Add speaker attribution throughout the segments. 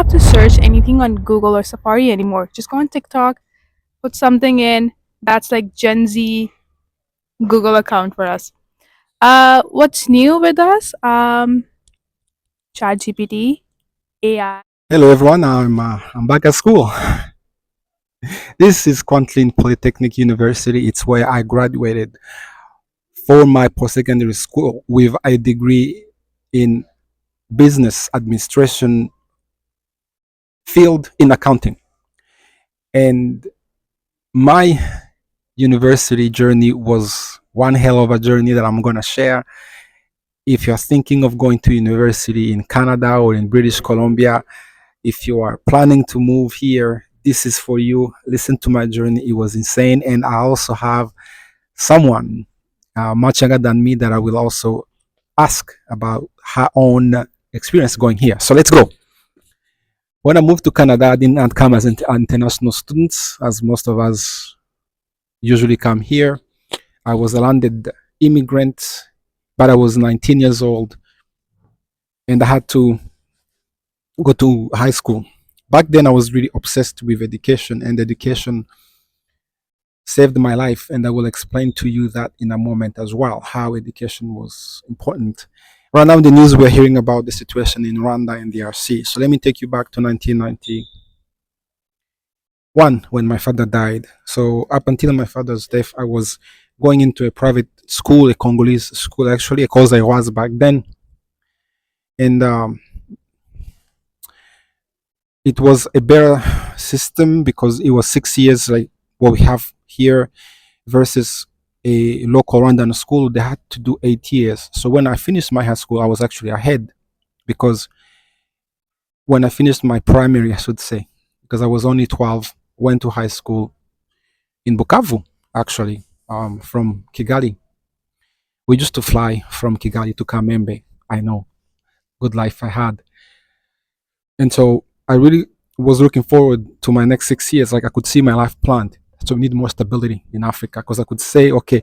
Speaker 1: have to search anything on Google or Safari anymore. Just go on TikTok, put something in. That's like Gen Z Google account for us. What's new with us? ChatGPT, AI.
Speaker 2: Hello everyone, I'm back at school. This is Kwantlen Polytechnic University. It's where I graduated for my post-secondary school with a degree in business administration field in accounting. And my university journey was one hell of a journey that I'm gonna share. If you're thinking of going to university in Canada or in British Columbia, if you are planning to move here, this is for you. Listen to my journey. It was insane. And I also have someone much younger than me that I will also ask about her own experience going here. So let's go. When I moved to Canada, I didn't come as international students, as most of us usually come here. I was a landed immigrant, but I was 19 years old and I had to go to high school. Back then, I was really obsessed with education, and education saved my life. And I will explain to you that in a moment as well, how education was important. Right now, in the news, we're hearing about the situation in Rwanda and DRC. So let me take you back to 1991 when my father died. So up until my father's death, I was going into a private school, a Congolese school, actually, because I was back then. And it was a better system because it was 6 years like what we have here versus a local Rwandan school. They had to do 8 years. So when I finished my high school, I was actually ahead because when I finished my primary, I should say, because I was only 12, went to high school in Bukavu, actually, from Kigali. We used to fly from Kigali to Kamembe. I know, good life I had. And so I really was looking forward to my next 6 years. Like I could see my life planned. So we need more stability in Africa because I could say, okay,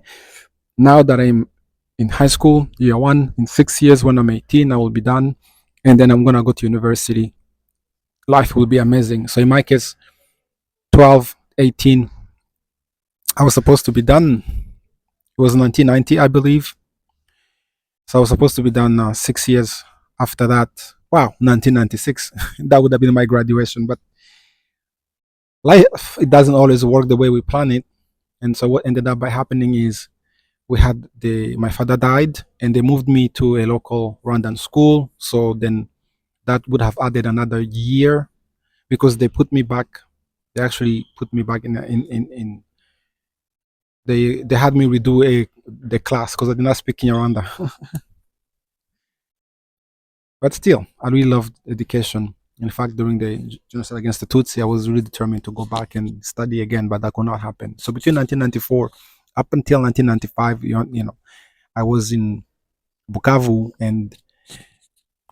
Speaker 2: now that I'm in high school, year one, in 6 years when I'm 18, I will be done. And then I'm going to go to university. Life will be amazing. So in my case, 12, 18, I was supposed to be done. It was 1990, I believe. So I was supposed to be done 6 years after that. Wow, 1996. That would have been my graduation. But life, it doesn't always work the way we plan it. And so what ended up by happening is we had my father died and they moved me to a local Rwandan school. So then that would have added another year because they put me back. They actually put me back in they had me redo the class because I did not speak in Rwanda. But still, I really loved education. In fact, during the genocide against the Tutsi, I was really determined to go back and study again, but that could not happen. So between 1994 up until 1995, I was in Bukavu and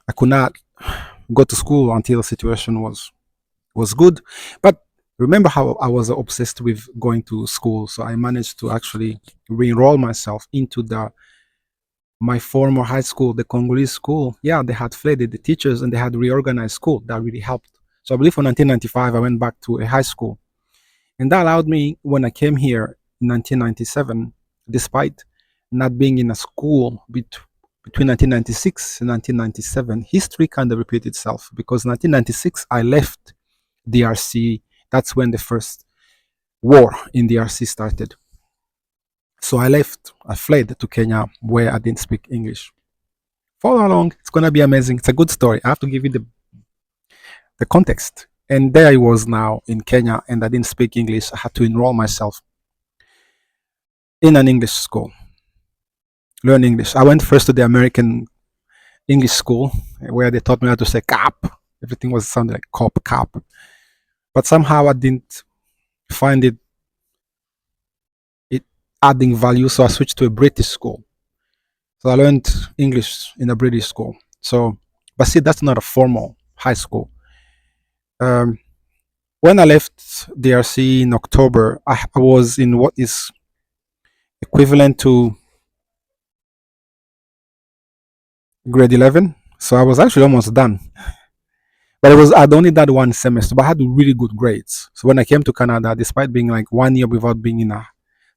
Speaker 2: I could not go to school until the situation was good. But remember how I was obsessed with going to school, so I managed to actually re-enroll myself into my former high school, the Congolese school. Yeah, they had flooded the teachers and they had reorganized school. That really helped. So I believe for 1995, I went back to a high school. And that allowed me, when I came here in 1997, despite not being in a school between 1996 and 1997, history kind of repeated itself because 1996, I left DRC. That's when the first war in DRC started. So I fled to Kenya where I didn't speak English. Follow along, it's gonna be amazing. It's a good story. I have to give you the context. And there I was now in Kenya and I didn't speak English. I had to enroll myself in an English school, learn English. I went first to the American English school where they taught me how to say cap. Everything was sounding like cop, cap. But somehow I didn't find it adding value, so I switched to a British school. So I learned English in a British school. So, but see, that's not a formal high school. Um, when I left DRC in October, I was in what is equivalent to grade 11. So I was actually almost done. But I'd only done one semester, but I had really good grades. So when I came to Canada, despite being like 1 year without being in a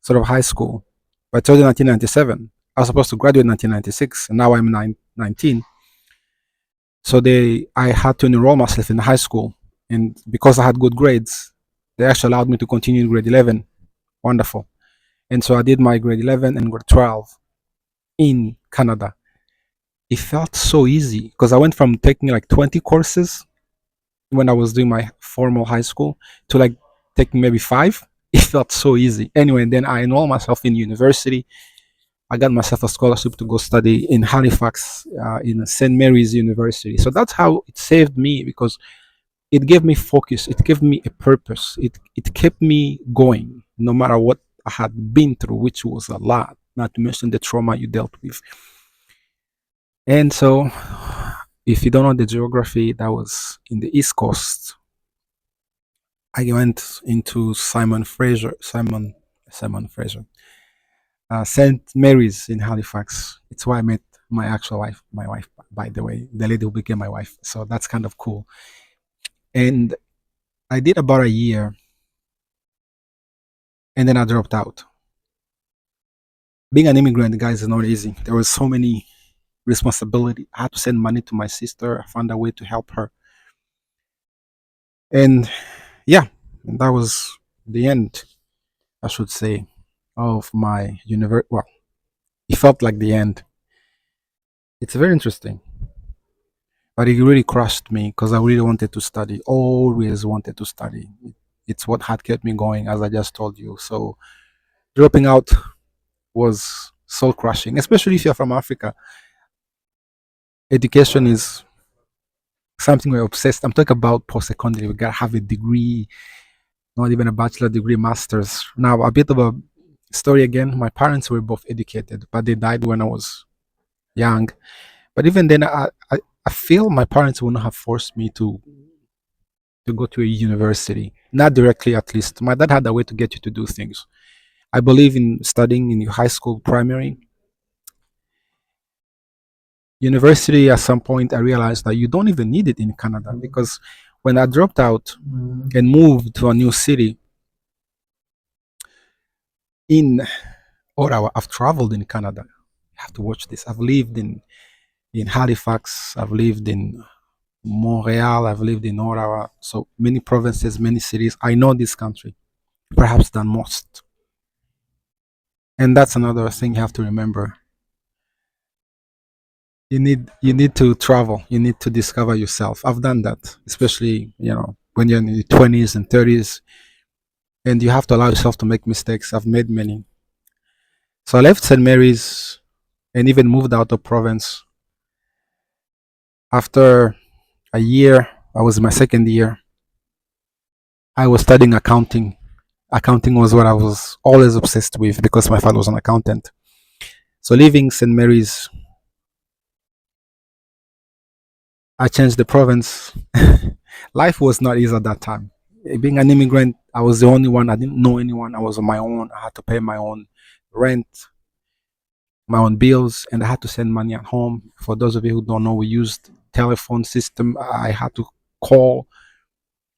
Speaker 2: sort of high school, but I told you 1997, I was supposed to graduate in 1996, and now I'm 19. So I had to enroll myself in high school, and because I had good grades, they actually allowed me to continue in grade 11. Wonderful. And so I did my grade 11 and grade 12 in Canada. It felt so easy because I went from taking like 20 courses when I was doing my formal high school to like taking maybe 5. It felt so easy. Anyway, then I enrolled myself in university. I got myself a scholarship to go study in Halifax, in St. Mary's University. So that's how it saved me, because it gave me focus. It gave me a purpose. It kept me going no matter what I had been through, which was a lot, not to mention the trauma you dealt with. And so, if you don't know the geography, that was in the East Coast. I went into Simon Fraser, St. Mary's in Halifax. It's where I met my actual wife, by the way, the lady who became my wife. So that's kind of cool. And I did about a year, and then I dropped out. Being an immigrant, guys, is not easy. There was so many responsibility. I had to send money to my sister. I found a way to help her. And yeah, and that was the end, I should say, of my university. Well, it felt like the end. It's very interesting, but it really crushed me because I really wanted to study. Always wanted to study. It's what had kept me going, as I just told you. So dropping out was soul crushing, especially if you're from Africa. Education is something we're obsessed. I'm talking about post secondary. We gotta have a degree, not even a bachelor degree, master's. Now, a bit of a story again. My parents were both educated, but they died when I was young. But even then, I feel my parents would not have forced me to go to a university, not directly at least. My dad had a way to get you to do things. I believe in studying in your high school, primary. University, at some point, I realized that you don't even need it in Canada, because when I dropped out and moved to a new city in Ottawa, I've traveled in Canada. You have to watch this. I've lived in Halifax, I've lived in Montreal, I've lived in Ottawa. So many provinces, many cities. I know this country, perhaps than most. And that's another thing you have to remember. You need to travel. You need to discover yourself. I've done that, especially when you're in your 20s and 30s, and you have to allow yourself to make mistakes. I've made many. So I left St. Mary's and even moved out of province. After a year, I was in my second year. I was studying accounting. Accounting was what I was always obsessed with because my father was an accountant. So leaving St. Mary's, I changed the province. Life was not easy at that time. Being an immigrant, I was the only one. I didn't know anyone. I was on my own. I had to pay my own rent, my own bills, and I had to send money at home. For those of you who don't know, we used telephone system. I had to call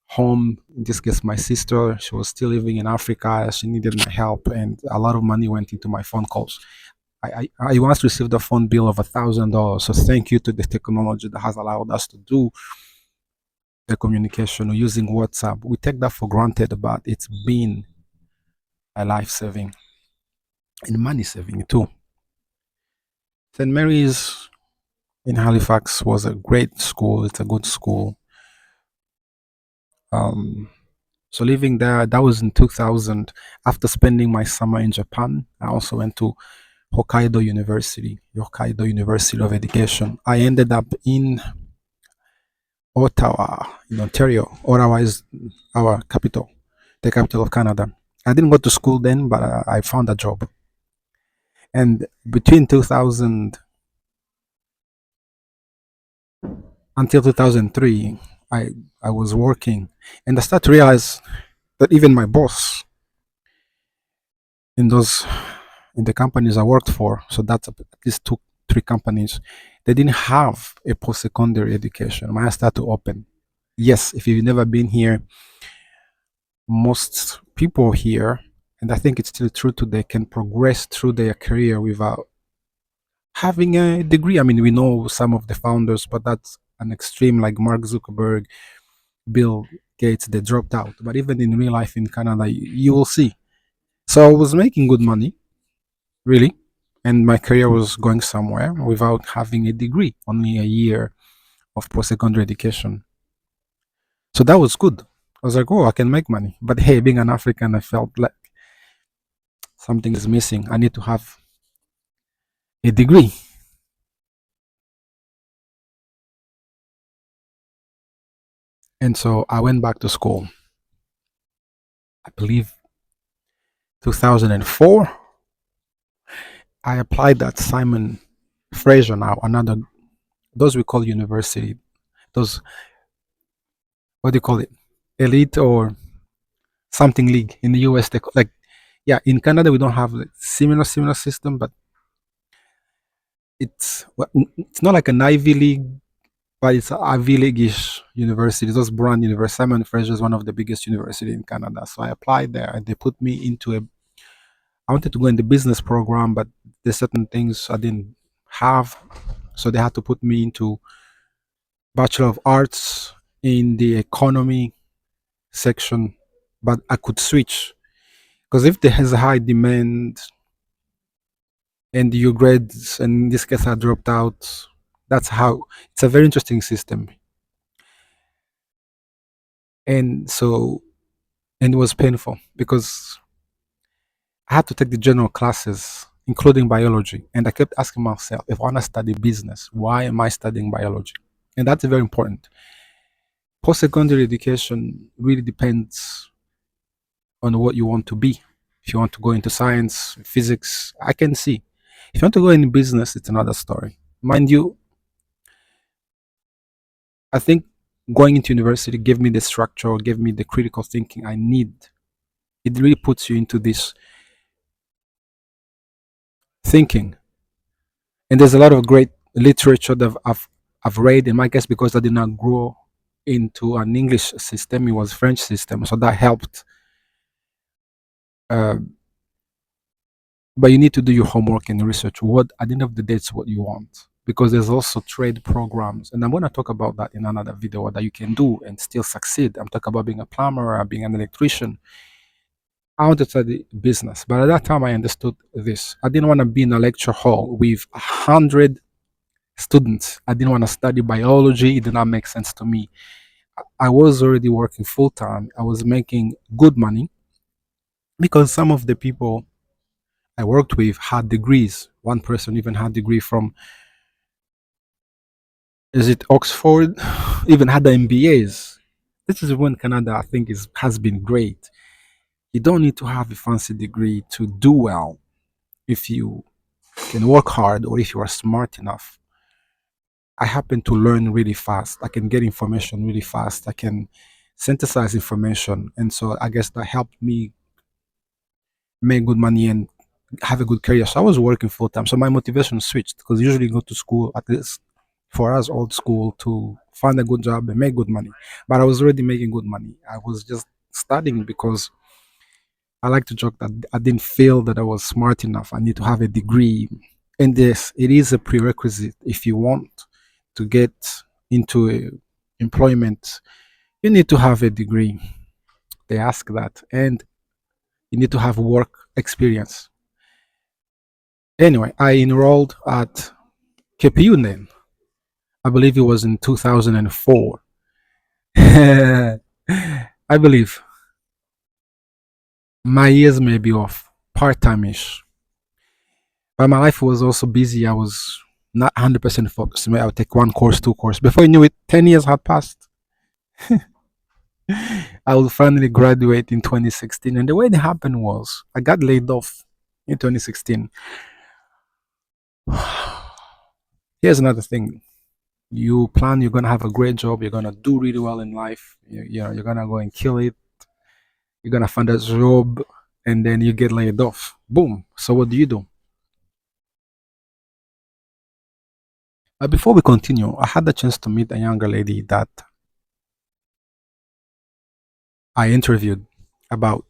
Speaker 2: home. In this case, my sister. She was still living in Africa. She needed my help, and a lot of money went into my phone calls. I once received a phone bill of $1,000. So thank you to the technology that has allowed us to do the communication using WhatsApp. We take that for granted, but it's been a life saving and money saving too. St. Mary's in Halifax was a great school. It's a good school. So living there, that was in 2000. After spending my summer in Japan, I also went to Hokkaido University of Education. I ended up in Ottawa, in Ontario. Ottawa is our capital, the capital of Canada. I didn't go to school then, but I found a job. And between 2000 until 2003, I was working, and I started to realize that even my boss in the companies I worked for, so that's at least 3 companies, they didn't have a post-secondary education. Mine started to open. yes, if you've never been here, most people here, and I think it's still true today, can progress through their career without having a degree. I mean, we know some of the founders, but that's an extreme, like Mark Zuckerberg, Bill Gates, they dropped out. But even in real life in Canada, you will see. So I was making good money, really, and my career was going somewhere without having a degree, only a year of post-secondary education. So that was good. I was like, oh, I can make money. But hey, being an African, I felt like something is missing. I need to have a degree. And so I went back to school. I believe 2004. I applied at Simon Fraser now, another, those we call university, those, what do you call it? Elite or something league in the US. They like, yeah, in Canada we don't have like similar system, but it's not like an Ivy League, but it's an Ivy League-ish university. Those brand university. Simon Fraser is one of the biggest university in Canada. So I applied there, and they put me into a. I wanted to go in the business program, but there's certain things I didn't have, so they had to put me into Bachelor of Arts in the economy section. But I could switch because if there is a high demand and your grades, and in this case I dropped out. That's how it's a very interesting system. And so, and it was painful because I had to take the general classes, including biology. And I kept asking myself, if I want to study business, why am I studying biology? And that's very important. Post secondary education really depends on what you want to be. If you want to go into science, physics, I can see. If you want to go into business, it's another story. Mind you, I think going into university gave me the structure, gave me the critical thinking I need. It really puts you into this thinking. And there's a lot of great literature that I've read, in my case, because I did not grow into an English system, it was French system, so that helped. Uh, but you need to do your homework and research. What at the end of the day, it's what you want, because there's also trade programs, and I'm going to talk about that in another video. What that you can do and still succeed. I'm talking about being a plumber, or being an electrician. I wanted to study business, but at that time I understood this. I didn't want to be in a lecture hall with 100 students. I didn't want to study biology. It did not make sense to me. I was already working full time. I was making good money because some of the people I worked with had degrees. One person even had degree from, is it Oxford? Even had the MBAs. This is when Canada, I think, has been great. You don't need to have a fancy degree to do well if you can work hard or if you are smart enough. I happen to learn really fast. I can get information really fast. I can synthesize information. And so I guess that helped me make good money and have a good career. So I was working full time. So my motivation switched because usually go to school, at least for us, old school, to find a good job and make good money. But I was already making good money. I was just studying because I like to joke that I didn't feel that I was smart enough. I need to have a degree. And this, it is a prerequisite if you want to get into employment. You need to have a degree. They ask that. And you need to have work experience. Anyway, I enrolled at KPU then. I believe it was in 2004. I believe my years may be off, part time ish. But my life was also busy. I was not 100% focused. I would take one course, two courses. Before I knew it, 10 years had passed. I would finally graduate in 2016. And the way it happened was I got laid off in 2016. Here's another thing. You plan you're going to have a great job. You're going to do really well in life. You're going to go and kill it. You're going to find a job. And then you get laid off. Boom. So what do? Before we continue, I had the chance to meet a younger lady that I interviewed about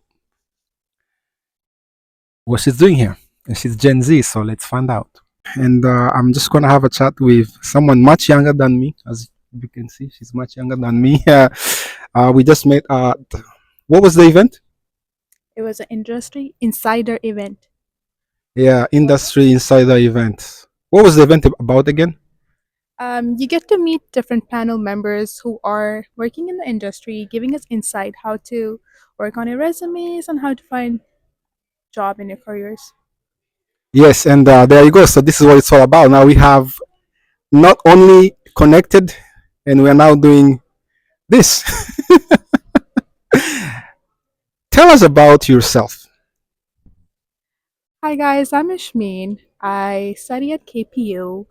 Speaker 2: what she's doing here. And she's Gen Z, so let's find out. And I'm just going to have a chat with someone much younger than me. As you can see, she's much younger than me. We just met at, what was the event?
Speaker 1: It was an industry insider event.
Speaker 2: Yeah, Industry Insider event. What was the event about again?
Speaker 1: You get to meet different panel members who are working in the industry, giving us insight how to work on your resumes and how to find job in your careers.
Speaker 2: Yes, and there you go. So this is what it's all about. Now we have not only connected, and we're now doing this. Tell us about yourself.
Speaker 1: Hi guys, I'm Ishmeen. I study at KPU,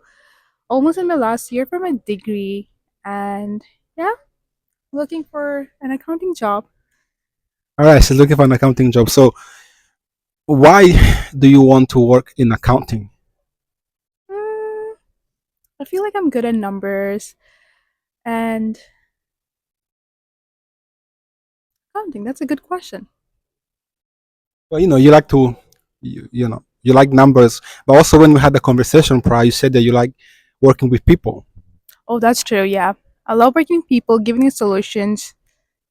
Speaker 1: almost in my last year for my degree, and yeah, looking for an accounting job.
Speaker 2: All right, she's looking for an accounting job. So why do you want to work in accounting?
Speaker 1: Mm, I feel like I'm good at numbers and accounting. That's a good question.
Speaker 2: Well, you like to, you like numbers, but also when we had the conversation prior, you said that you like working with people.
Speaker 1: Oh, that's true. Yeah, I love working with people, giving them solutions.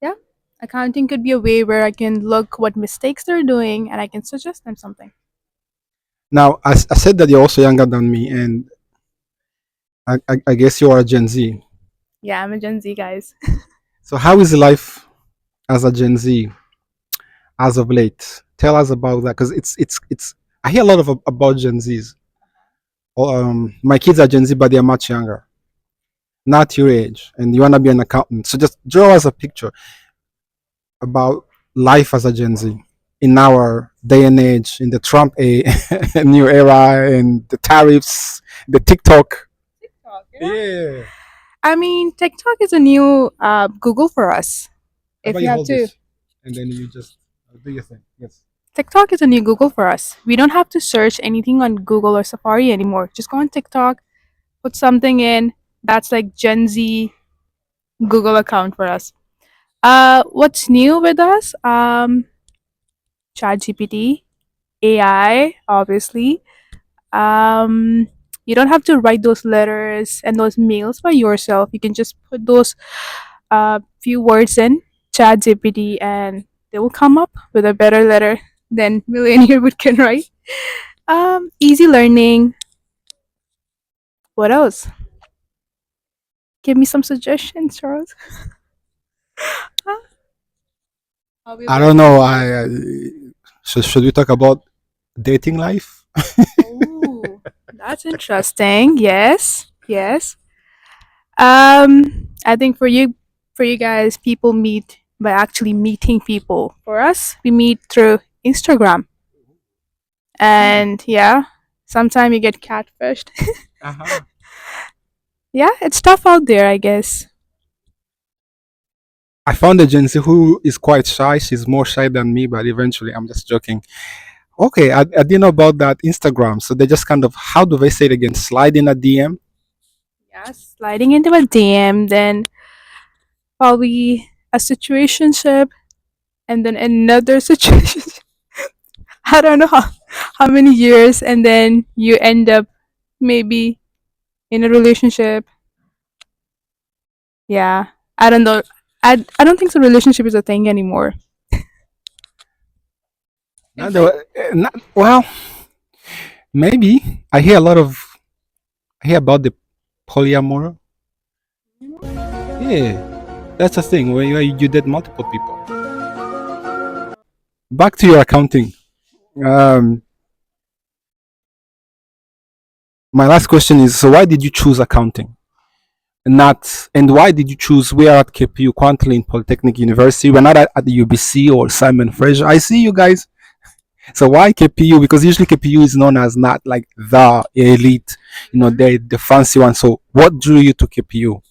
Speaker 1: Yeah, accounting could be a way where I can look what mistakes they're doing and I can suggest them something.
Speaker 2: Now, I said that you're also younger than me, and I guess you are a Gen Z.
Speaker 1: Yeah, I'm a Gen Z, guys.
Speaker 2: So how is life as a Gen Z as of late? Tell us about that because it's. I hear a lot of about Gen Zs. My kids are Gen Z, but they are much younger, not your age, and you wanna be an accountant. So just draw us a picture about life as a Gen Z in our day and age, in the Trump new era, and the tariffs, the TikTok.
Speaker 1: TikTok, yeah.
Speaker 2: Yeah.
Speaker 1: I mean, TikTok is a new Google for us.
Speaker 2: How
Speaker 1: If
Speaker 2: about
Speaker 1: you
Speaker 2: you
Speaker 1: have
Speaker 2: hold
Speaker 1: to,
Speaker 2: this, and then you just do your thing. Yes.
Speaker 1: TikTok is a new Google for us. We don't have to search anything on Google or Safari anymore. Just go on TikTok, put something in. That's like Gen Z Google account for us. What's new with us? ChatGPT, AI, obviously. Um, you don't have to write those letters and those mails by yourself. You can just put those few words in ChatGPT, and they will come up with a better letter than Millionaire would can write. Easy learning. What else? Give me some suggestions, Charles. How we
Speaker 2: I
Speaker 1: learn
Speaker 2: don't know.
Speaker 1: English.
Speaker 2: Should we talk about dating life?
Speaker 1: Oh, that's interesting. Yes, yes. I think for you guys, people meet by actually meeting people. For us, we meet through Instagram, and yeah, sometimes you get catfished.
Speaker 2: Uh-huh.
Speaker 1: Yeah, it's tough out there, I guess.
Speaker 2: I found a Gen Z who is quite shy. She's more shy than me, but eventually, I'm just joking. Okay, I didn't know about that Instagram. So they just kind of, how do they say it again? Slide in a DM.
Speaker 1: Yeah, sliding into a DM, then probably a situationship, and then another situation. I don't know how many years, and then you end up maybe in a relationship. Yeah, I don't know. I don't think the relationship is a thing anymore.
Speaker 2: Not the, well, maybe I hear a lot of, I hear about the polyamor. Yeah, that's a thing where you date multiple people. Back to your accounting. Um, my last question is: so why did you choose accounting? Not and why did you choose? We are at KPU, Kwantlen Polytechnic University. We're not at the UBC or Simon Fraser. I see you guys. So why KPU? Because usually KPU is known as not like the elite, the fancy one. So what drew you to KPU?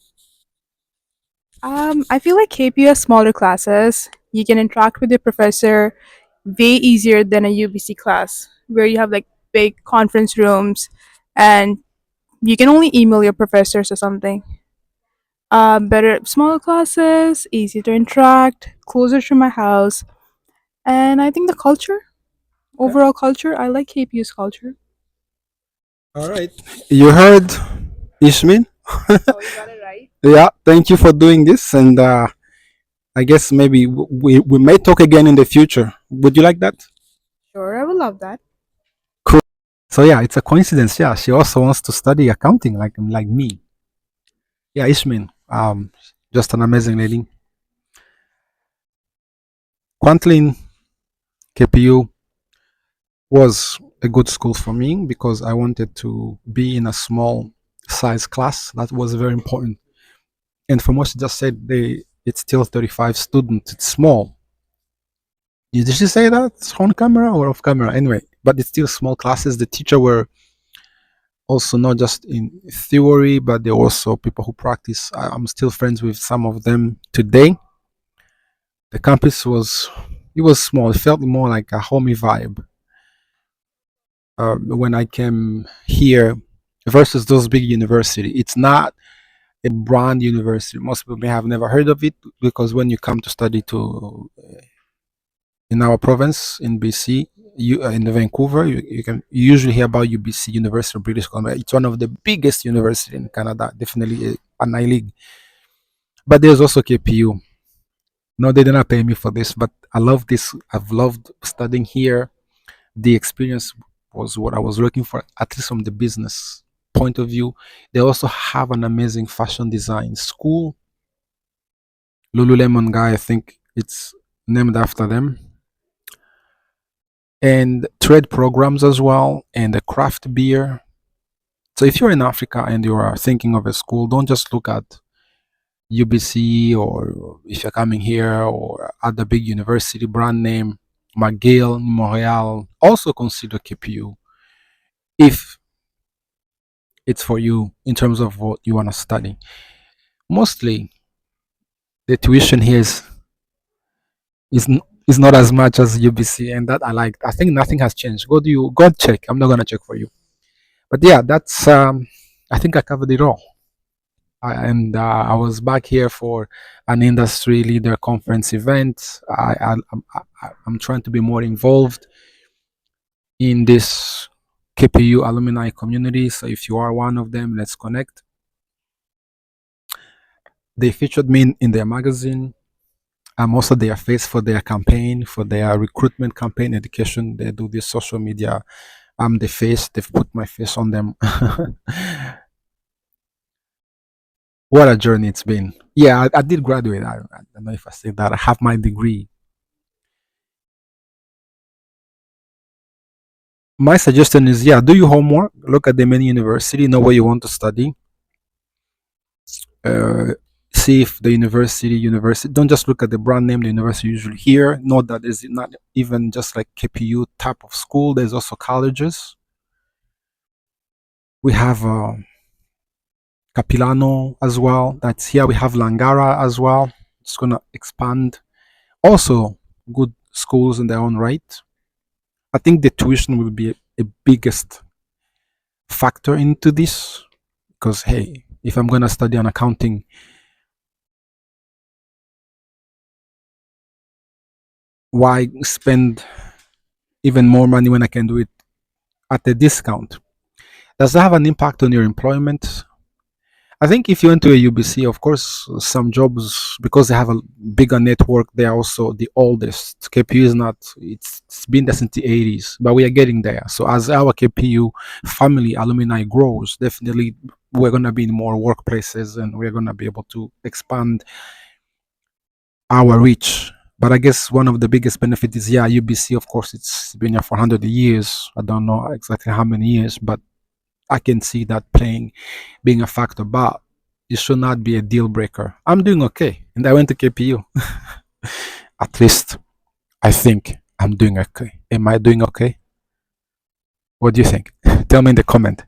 Speaker 1: I feel like KPU has smaller classes. You can interact with your professor way easier than a UBC class, where you have like big conference rooms and you can only email your professors or something. Better smaller classes, easy to interact, closer to my house, and I think the culture,
Speaker 2: Okay.
Speaker 1: overall culture, I like KPU's culture.
Speaker 2: All right. You heard Ishmin?
Speaker 1: Oh, you got it right.
Speaker 2: Yeah. Thank you for doing this, and I guess maybe we may talk again in the future. Would you like that?
Speaker 1: Sure, I would love that.
Speaker 2: Cool. So yeah, it's a coincidence. Yeah, she also wants to study accounting, like me. Yeah, Ishmin. Just an amazing lady. Quantlin KPU was a good school for me because I wanted to be in a small size class. That was very important. And from what you just said, it's still 35 students. It's small. Did she say that on camera or off camera? Anyway, but it's still small classes. The teacher were also not just in theory, but they're also people who practice. I'm still friends with some of them today. The campus was small. It felt more like a homey vibe when I came here versus those big university. It's not a brand university. Most people may have never heard of it because when you come to study to in our province in BC, in Vancouver, you usually hear about UBC, University of British Columbia. It's one of the biggest university in Canada, definitely an I League. But there's also KPU. No, they did not pay me for this, but I love this. I've loved studying here. The experience was what I was looking for, at least from the business point of view. They also have an amazing fashion design school. Lululemon guy, I think it's named after them. And trade programs as well, and the craft beer. So if you're in Africa and you are thinking of a school, don't just look at UBC or if you're coming here or other big university brand name, McGill, Montreal. Also consider KPU if it's for you in terms of what you want to study. Mostly the tuition here is not as much as UBC, and that I like. I think nothing has changed. Go and check. I'm not gonna check for you. But yeah, that's I think I covered it all. And I was back here for an industry leader conference event. I'm trying to be more involved in this KPU alumni community. So if you are one of them, let's connect. They featured me in their magazine. I'm also their face for their campaign, for their recruitment campaign, education. They do this social media. I'm the face. They've put my face on them. What a journey it's been. Yeah, I did graduate. I don't know if I said that. I have my degree. My suggestion is, yeah, do your homework. Look at the many university. Know where you want to study. Uh, See if the university. Don't just look at the brand name the university usually here. Know that is not even just like KPU type of school. There's also colleges. We have Capilano as well. That's here. We have Langara as well. It's gonna expand. Also, good schools in their own right. I think the tuition will be a biggest factor into this because hey, if I'm gonna study on accounting, why spend even more money when I can do it at a discount? Does that have an impact on your employment? I think if you went to a UBC, of course, some jobs because they have a bigger network, they are also the oldest. KPU is not; it's been there since the 80s, but we are getting there. So as our KPU family alumni grows, definitely we're gonna be in more workplaces and we're gonna be able to expand our reach. But I guess one of the biggest benefits is yeah, UBC. Of course, it's been here for 100 years. I don't know exactly how many years, but I can see that playing being a factor, but it should not be a deal breaker. I'm doing okay, and I went to KPU. At least I think I'm doing okay. Am I doing okay? What do you think? Tell me in the comment,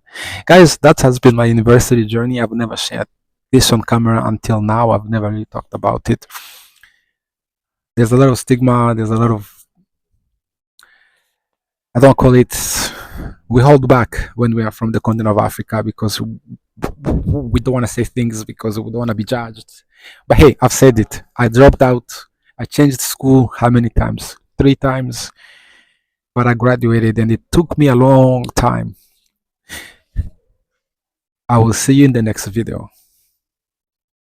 Speaker 2: guys. That has been my university journey. I've never shared this on camera until now. I've never really talked about it. There's a lot of stigma. There's a lot of I don't call it. We hold back when we are from the continent of Africa because we don't want to say things because we don't want to be judged. But hey, I've said it. I dropped out. I changed school how many times? 3 times. But I graduated and it took me a long time. I will see you in the next video.